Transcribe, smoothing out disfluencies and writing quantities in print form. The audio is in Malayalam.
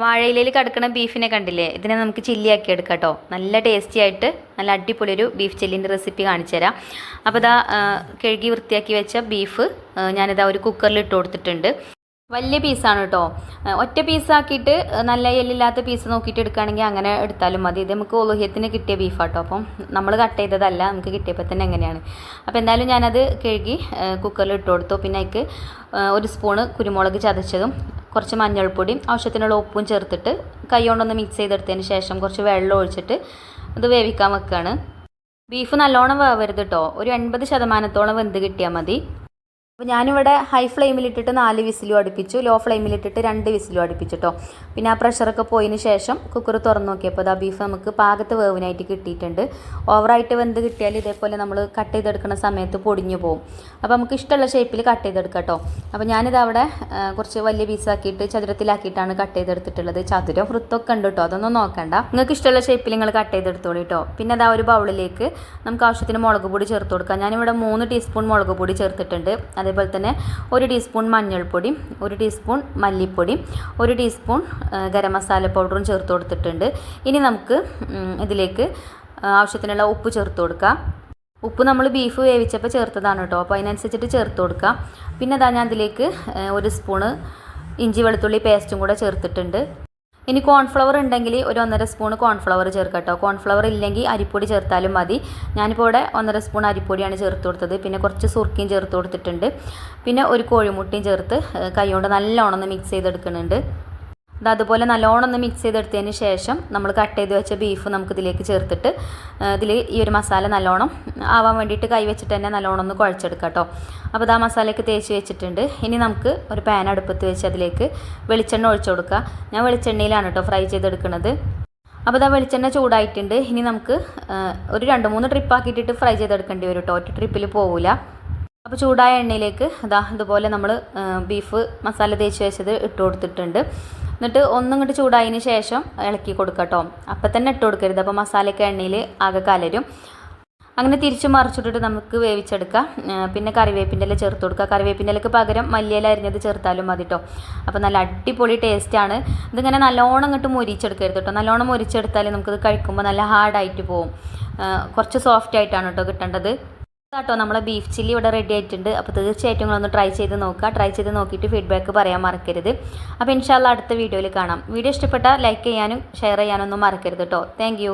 വാഴയിലയിൽ കിടക്കുന്ന ബീഫിനെ കണ്ടില്ലേ? ഇതിനെ നമുക്ക് ചില്ലിയാക്കി എടുക്കാം കേട്ടോ. നല്ല ടേസ്റ്റി ആയിട്ട് നല്ല അടിപൊളി ഒരു ബീഫ് ചില്ലിൻ്റെ റെസിപ്പി കാണിച്ചു തരാം. അപ്പോൾ ഇതാ കഴുകി വൃത്തിയാക്കി വെച്ച ബീഫ് ഞാനിതാ ഒരു കുക്കറിൽ ഇട്ട് കൊടുത്തിട്ടുണ്ട്. വലിയ പീസാണ് കേട്ടോ. ഒറ്റ പീസാക്കിയിട്ട് നല്ല എല്ലില്ലാത്ത പീസ് നോക്കിയിട്ട് എടുക്കുകയാണെങ്കിൽ അങ്ങനെ എടുത്താലും മതി. ഇത് നമുക്ക് ഉളുഹിയത്തിന് കിട്ടിയ ബീഫാട്ടോ. അപ്പം നമ്മൾ കട്ട് ചെയ്തതല്ല, നമുക്ക് കിട്ടിയപ്പോൾ തന്നെ എങ്ങനെയാണ്. അപ്പോൾ എന്തായാലും ഞാനത് കഴുകി കുക്കറിൽ ഇട്ട് കൊടുത്തു. പിന്നെ അതിക്ക് ഒരു സ്പൂണ് കുരുമുളക് ചതച്ചതും കുറച്ച് മഞ്ഞൾപ്പൊടിയും ആവശ്യത്തിനുള്ള ഉപ്പും ചേർത്തിട്ട് കൈ കൊണ്ടൊന്ന് മിക്സ് ചെയ്തെടുത്തതിന് ശേഷം കുറച്ച് വെള്ളം ഒഴിച്ചിട്ട് ഇത് വേവിക്കാൻ വെക്കുകയാണ്. ബീഫ് നല്ലോണം വേവരുത് കേട്ടോ. ഒരു 80% വെന്ത് കിട്ടിയാൽ മതി. അപ്പോൾ ഞാനിവിടെ ഹൈ ഫ്ലെയിമിലിട്ടിട്ട് 4 വിസിലും അടുപ്പിച്ചു, ലോ ഫ്ലെയിമിലിട്ടിട്ട് 2 വിസിലും അടുപ്പിച്ചു കേട്ടോ. പിന്നെ ആ പ്രഷറൊക്കെ പോയതിന് ശേഷം കുക്കർ തുറന്ന് നോക്കിയപ്പോൾ ആ ബീഫ് നമുക്ക് പാകത്ത് വേവിനായിട്ട് കിട്ടിയിട്ടുണ്ട്. ഓവറായിട്ട് വെന്ത് കിട്ടിയാൽ ഇതേപോലെ നമ്മൾ കട്ട് ചെയ്തെടുക്കുന്ന സമയത്ത് പൊടിഞ്ഞു പോകും. അപ്പോൾ നമുക്ക് ഇഷ്ടമുള്ള ഷേപ്പിൽ കട്ട് ചെയ്തെടുക്കാം കേട്ടോ. അപ്പോൾ ഞാനിത് അവിടെ കുറച്ച് വലിയ പീസാക്കിയിട്ട് ചതുരത്തിലാക്കിയിട്ടാണ് കട്ട് ചെയ്തെടുത്തിട്ടുള്ളത്. ചതുരം വൃത്തൊക്കെ ഉണ്ട് കേട്ടോ, അതൊന്നും നോക്കണ്ട. നിങ്ങൾക്ക് ഇഷ്ടമുള്ള ഷേപ്പിൽ നിങ്ങൾ കട്ട് ചെയ്തെടുത്തോളൂ കേട്ടോ. പിന്നെ അതാ ഒരു ബൗളിലേക്ക് നമുക്ക് ആവശ്യത്തിന് മുളക് പൊടി ചേർത്ത് കൊടുക്കാം. ഞാനിവിടെ 3 ടീസ്പൂൺ മുളക് പൊടി ചേർത്തിട്ടുണ്ട്. അതേപോലെ തന്നെ 1 ടീസ്പൂൺ മഞ്ഞൾപ്പൊടി, 1 ടീസ്പൂൺ മല്ലിപ്പൊടി, 1 ടീസ്പൂൺ ഗരം മസാല പൗഡറും ചേർത്ത് കൊടുത്തിട്ടുണ്ട്. ഇനി നമുക്ക് ഇതിലേക്ക് ആവശ്യത്തിനുള്ള ഉപ്പ് ചേർത്ത് കൊടുക്കാം. ഉപ്പ് നമ്മൾ ബീഫ് വേവിച്ചപ്പോൾ ചേർത്തതാണ് കേട്ടോ, അപ്പോൾ അതിനനുസരിച്ചിട്ട് ചേർത്ത് കൊടുക്കാം. പിന്നെ അതാ ഞാൻ ഇതിലേക്ക് 1 സ്പൂണ് ഇഞ്ചി വെളുത്തുള്ളി പേസ്റ്റും കൂടെ ചേർത്തിട്ടുണ്ട്. ഇനി കോൺഫ്ലവർ ഉണ്ടെങ്കിൽ ഒരു 1.5 സ്പൂൺ കോൺഫ്ലവർ ചേർക്കാം കേട്ടോ. കോൺഫ്ലവർ ഇല്ലെങ്കിൽ അരിപ്പൊടി ചേർത്താലും മതി. ഞാനിപ്പോൾ ഇവിടെ 1.5 സ്പൂൺ അരിപ്പൊടിയാണ് ചേർത്ത് കൊടുത്തത്. പിന്നെ കുറച്ച് സുർക്കയും ചേർത്ത് കൊടുത്തിട്ടുണ്ട്. പിന്നെ ഒരു കോഴിമുട്ടയും ചേർത്ത് കൈ കൊണ്ട് നല്ലോണം ഒന്ന് മിക്സ് ചെയ്തെടുക്കുന്നുണ്ട്. അതുപോലെ നല്ലോണം ഒന്ന് മിക്സ് ചെയ്തെടുത്തതിന് ശേഷം നമ്മൾ കട്ട് ചെയ്ത് വെച്ച ബീഫ് നമുക്കിതിലേക്ക് ചേർത്തിട്ട് ഇതിൽ ഈ ഒരു മസാല നല്ലോണം ആവാൻ വേണ്ടിയിട്ട് കൈ വെച്ചിട്ട് തന്നെ നല്ലോണം ഒന്ന് കുഴച്ചെടുക്കാം കേട്ടോ. അപ്പോൾ ആ മസാലയൊക്കെ തേച്ച് വെച്ചിട്ടുണ്ട്. ഇനി നമുക്ക് ഒരു പാൻ അടുപ്പത്ത് വെച്ച് അതിലേക്ക് വെളിച്ചെണ്ണ ഒഴിച്ചു കൊടുക്കുക. ഞാൻ വെളിച്ചെണ്ണയിലാണ് കേട്ടോ ഫ്രൈ ചെയ്തെടുക്കുന്നത്. അപ്പോൾ ഇതാ വെളിച്ചെണ്ണ ചൂടായിട്ടുണ്ട്. ഇനി നമുക്ക് ഒരു 2-3 ട്രിപ്പാക്കിയിട്ടിട്ട് ഫ്രൈ ചെയ്തെടുക്കേണ്ടി വരും കേട്ടോ, ഒറ്റ ട്രിപ്പിൽ പോവില്ല. അപ്പോൾ ചൂടായ എണ്ണയിലേക്ക് ഇതുപോലെ നമ്മൾ ബീഫ് മസാല തേച്ച് വെച്ചത് ഇട്ട് കൊടുത്തിട്ടുണ്ട്. എന്നിട്ട് ഒന്നിങ്ങോട്ട് ചൂടായതിന് ശേഷം ഇളക്കി കൊടുക്കുക കേട്ടോ. അപ്പം തന്നെ ഇട്ട് കൊടുക്കരുത്, അപ്പോൾ മസാലയൊക്കെ എണ്ണയിൽ ആകെ കലരും. അങ്ങനെ തിരിച്ച് മറിച്ചിട്ടിട്ട് നമുക്ക് വേവിച്ചെടുക്കാം. പിന്നെ കറിവേപ്പിൻ്റെ ഇല ചേർത്ത് കൊടുക്കുക. കറിവേപ്പിൻ്റെ ഇലക്ക് പകരം മല്ലിയില അരിഞ്ഞത് ചേർത്താലും മതി കേട്ടോ. അപ്പോൾ നല്ല അടിപൊളി ടേസ്റ്റാണ്. ഇതിങ്ങനെ നല്ലോണം ഇങ്ങോട്ട് മൊരിച്ചെടുക്കരുത് കേട്ടോ. നല്ലോണം മൊരിച്ചെടുത്താൽ നമുക്കിത് കഴിക്കുമ്പോൾ നല്ല ഹാർഡായിട്ട് പോവും. കുറച്ച് സോഫ്റ്റ് ആയിട്ടാണ് കേട്ടോ കിട്ടേണ്ടത്. കേട്ടോ നമ്മളെ ബീഫ് ചില്ലി ഇവിടെ റെഡി ആയിട്ടുണ്ട്. അപ്പോൾ തീർച്ചയായിട്ടും നിങ്ങളൊന്ന് ട്രൈ ചെയ്ത് നോക്കുക. ട്രൈ ചെയ്ത് നോക്കിയിട്ട് ഫീഡ്ബാക്ക് പറയാൻ മറക്കരുത്. അപ്പോൾ ഇൻഷാല്ലാ അടുത്ത വീഡിയോയിൽ കാണാം. വീഡിയോ ഇഷ്ടപ്പെട്ടാൽ ലൈക്ക് ചെയ്യാനും ഷെയർ ചെയ്യാനൊന്നും മറക്കരുത് കേട്ടോ. താങ്ക്